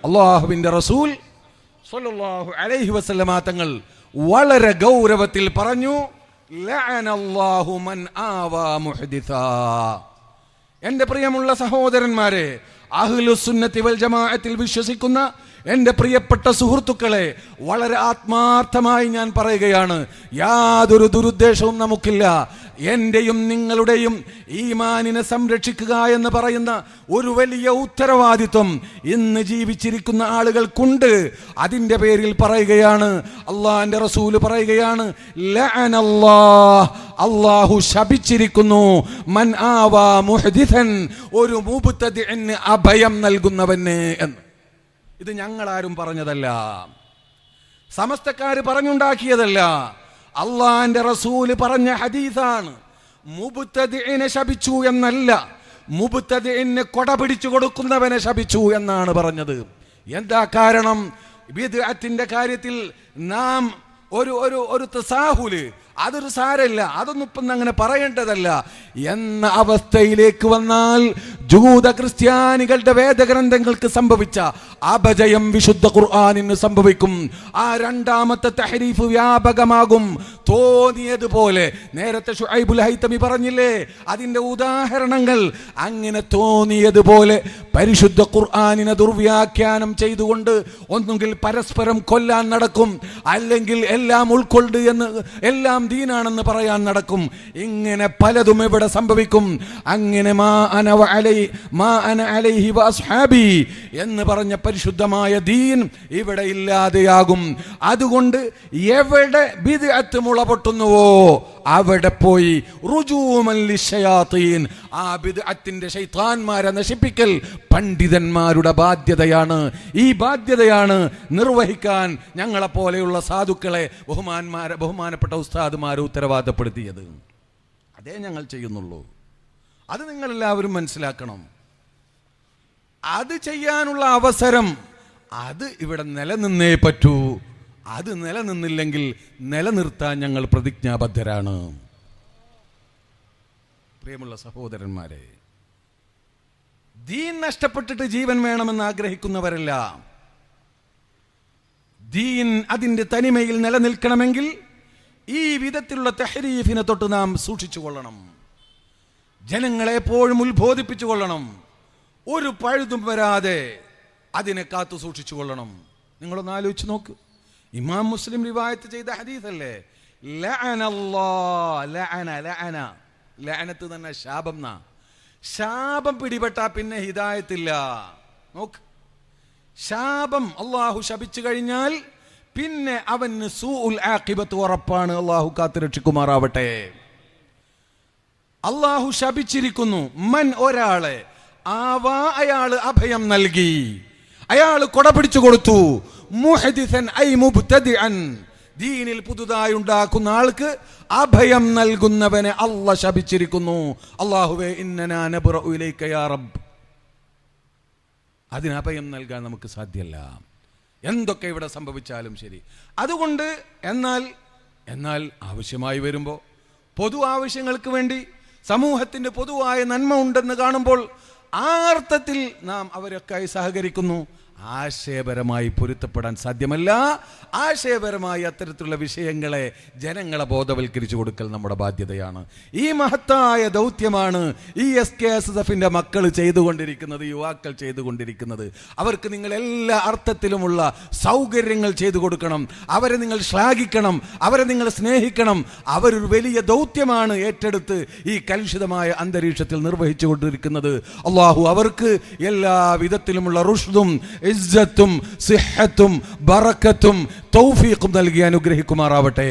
അല്ലാഹുവിന്റെ റസൂൽ സ്വല്ലല്ലാഹു അലൈഹി വസല്ലമ തങ്ങൾ വളരെ ഗൗരവത്തിൽ പറഞ്ഞു, ലഅനല്ലാഹു മൻ ആവാ മുഹ്ദിസാ. എന്റെ പ്രിയമുള്ള സഹോദരന്മാരെ, അഹ്ലുസുന്നത്തി വൽ ജമാഅത്തിൽ വിശ്വസിക്കുന്ന എൻ്റെ പ്രിയപ്പെട്ട സുഹൃത്തുക്കളെ, വളരെ ആത്മാർത്ഥമായി ഞാൻ പറയുകയാണ്, യാതൊരു ദുരുദ്ദേശവും നമുക്കില്ല. എൻ്റെയും നിങ്ങളുടെയും ഈമാനിനെ സംരക്ഷിക്കുക എന്ന് പറയുന്ന ഒരു വലിയ ഉത്തരവാദിത്വം ഇന്ന് ജീവിച്ചിരിക്കുന്ന ആളുകൾക്കുണ്ട്. അതിൻ്റെ പേരിൽ പറയുകയാണ്, അള്ളാഹിൻ്റെ റസൂല് പറയുകയാണ്, ലഅനല്ലാഹ്, അള്ളാഹു ശപിച്ചിരിക്കുന്നു, മൻ ആവാ മുഹ്ദിസൻ, ഒരു മുബ്തദിഇന് അഭയം നൽകുന്നവന് എന്ന്. ഇത് ഞങ്ങളാരും പറഞ്ഞതല്ല, സമസ്തക്കാര് പറഞ്ഞുണ്ടാക്കിയതല്ല, അള്ളാന്റെ റസൂല് പറഞ്ഞ ഹദീസാണ്. മുബ്തദിഇനെ ശപിച്ചു എന്നല്ല, മുബ്തദിഇന് കൊട പിടിച്ചു കൊടുക്കുന്നവനെ ശപിച്ചു എന്നാണ് പറഞ്ഞത്. എന്താ കാരണം? ബിദ്അത്തിന്റെ കാര്യത്തിൽ നാം ഒരു തസാഹുല്, അതൊരു സാരമില്ല, അതൊന്നും ഇപ്പം അങ്ങനെ പറയേണ്ടതല്ല എന്ന അവസ്ഥയിലേക്ക് വന്നാൽ ജൂത ക്രിസ്ത്യാനികളുടെ വേദഗ്രന്ഥങ്ങൾക്ക് സംഭവിച്ച അപജയം വിശുദ്ധ ഖുർആനിന് സംഭവിക്കും. ആ രണ്ടാമത്തെ തഹരീഫ് വ്യാപകമാകും. തോന്നിയതുപോലെ നേരത്തെ ശുഐബുൽ ഹൈതമി പറഞ്ഞില്ലേ, അതിന്റെ ഉദാഹരണങ്ങൾ. അങ്ങനെ തോന്നിയതുപോലെ പരിശുദ്ധ ഖുർആനിനെ ദുർവ്യാഖ്യാനം ചെയ്തുകൊണ്ട് ഒന്നുകിൽ പരസ്പരം കൊല്ലാൻ നടക്കും, അല്ലെങ്കിൽ എല്ലാം ഉൾക്കൊള്ളുക എന്ന്, എല്ലാം ദീനാണെന്ന് പറയാൻ നടക്കും. ഇങ്ങനെ പലതും ഇവിടെ സംഭവിക്കും. അങ്ങനെ മാ അന അലൈഹി വഅസ്ഹാബി എന്ന് പറഞ്ഞ പരിശുദ്ധമായ ദീൻ ഇവിടെ ഇല്ലാതെയാകും. അതുകൊണ്ട് എവിടെ ബിദ്അത്ത് മുളപൊട്ടുന്നുവോ അവിടെ പോയി റുജൂമൻ ലിശയാത്തീൻ, ആ ബിദ്അത്തിന്റെ ശൈത്താന്മാരെ നശിപ്പിക്കൽ പണ്ഡിതന്മാരുടെ ബാധ്യതയാണ്. ഈ ബാധ്യതയാണ് നിർവഹിക്കാൻ ഞങ്ങളെപ്പോലെയുള്ള സാധുക്കളെ ബഹുമാനപ്പെട്ട ഉസ്താദുമാരെ ഉത്തരവാദപ്പെടുത്തിയത്. അതേ ഞങ്ങൾ ചെയ്യുന്നുള്ളൂ. അത് നിങ്ങളെല്ലാവരും മനസ്സിലാക്കണം. അത് ചെയ്യാനുള്ള അവസരം അത് ഇവിടെ നിലനിന്നേ പറ്റൂ. അത് നിലനിന്നില്ലെങ്കിൽ നിലനിർത്താൻ ഞങ്ങൾ പ്രതിജ്ഞാബദ്ധരാണ്. പ്രിയമുള്ള സഹോദരന്മാരെ, ദീൻ നഷ്ടപ്പെട്ടിട്ട് ജീവൻ വേണമെന്ന് ആഗ്രഹിക്കുന്നവരല്ല. ദീൻ അതിൻ്റെ തനിമയിൽ നിലനിൽക്കണമെങ്കിൽ ഈ വിധത്തിലുള്ള തഹരീഫിനെ തൊട്ട് നാം സൂക്ഷിച്ചു കൊള്ളണം. ജനങ്ങളെ എപ്പോഴും ഉത്ബോധിപ്പിച്ചു കൊള്ളണം. ഒരു പഴുതും വരാതെ അതിനെ കാത്തു സൂക്ഷിച്ചു കൊള്ളണം. നിങ്ങളൊന്ന് ആലോചിച്ച് നോക്ക്. ഇമാം മുസ്ലിം റിവായത്ത് ചെയ്ത ഹദീസല്ലേ, ലഅനത്ത് തന്നെ ശാപം. ശാപം പിടിപെട്ടാ പിന്നെ ഹിദായത്തില്ല. നോക്ക്, ശാപം അള്ളാഹു ശപിച്ചു കഴിഞ്ഞാൽ പിന്നെ അവന് സൂഉൽ ആഖിബത്ത് ഉറപ്പാണ്. അള്ളാഹു കാത്തു രക്ഷിക്കുമാറാവട്ടെ. അള്ളാഹു ശപിച്ചിരിക്കുന്നു. മൻ, ഒരാളെ, ആവാ, അയാള് അഭയം നൽകി, അയാൾ കൊട പിടിച്ചു കൊടുത്തു. മുഹദിസൻ ഐ മുബ്തദിഅൻ, ദീനിൽ പുതുതായി ഉണ്ടാക്കുന്ന ആൾക്ക് അഭയം നൽകുന്നവനെ അല്ലാഹ് ശപിച്ചിരിക്കുന്നു. അല്ലാഹുവേ ഇന്നനാ നബ്റഉ ഇലൈക യാ റബ്ബ്. അതിന് അഭയം നൽകാൻ നമുക്ക് സാധ്യമല്ല, എന്തൊക്കെ ഇവിടെ സംഭവിച്ചാലും ശരി. അതുകൊണ്ട് എന്നാൽ ആവശ്യമായി വരുമ്പോൾ, പൊതു ആവശ്യങ്ങൾക്ക് വേണ്ടി സമൂഹത്തിന്റെ പൊതുവായ നന്മ ഉണ്ടെന്ന് കാണുമ്പോൾ ആ അർത്ഥത്തിൽ നാം അവരൊക്കെ സഹകരിക്കുന്നു. ആശയപരമായി പൊരുത്തപ്പെടാൻ സാധ്യമല്ല. ആശയപരമായി അത്തരത്തിലുള്ള വിഷയങ്ങളെ ജനങ്ങളെ ബോധവൽക്കരിച്ചു കൊടുക്കൽ നമ്മുടെ ബാധ്യതയാണ്. ഈ മഹത്തായ ദൗത്യമാണ് ഈ SKSSFന്റെ മക്കൾ ചെയ്തുകൊണ്ടിരിക്കുന്നത്, യുവാക്കൾ ചെയ്തുകൊണ്ടിരിക്കുന്നത്. അവർക്ക് നിങ്ങൾ എല്ലാ അർത്ഥത്തിലുമുള്ള സൗകര്യങ്ങൾ ചെയ്തു കൊടുക്കണം. അവരെ നിങ്ങൾ ശ്ലാഘിക്കണം, അവരെ നിങ്ങൾ സ്നേഹിക്കണം. അവരൊരു വലിയ ദൗത്യമാണ് ഏറ്റെടുത്ത് ഈ കലുഷിതമായ അന്തരീക്ഷത്തിൽ നിർവഹിച്ചു കൊണ്ടിരിക്കുന്നത്. അള്ളാഹു അവർക്ക് എല്ലാ വിധത്തിലുമുള്ള റുഷ്ദും ഇസ്സത്തും സിഹത്തും ബറക്കത്തും തൗഫീഖും നൽകി അനുഗ്രഹിക്കുമാറാവട്ടെ.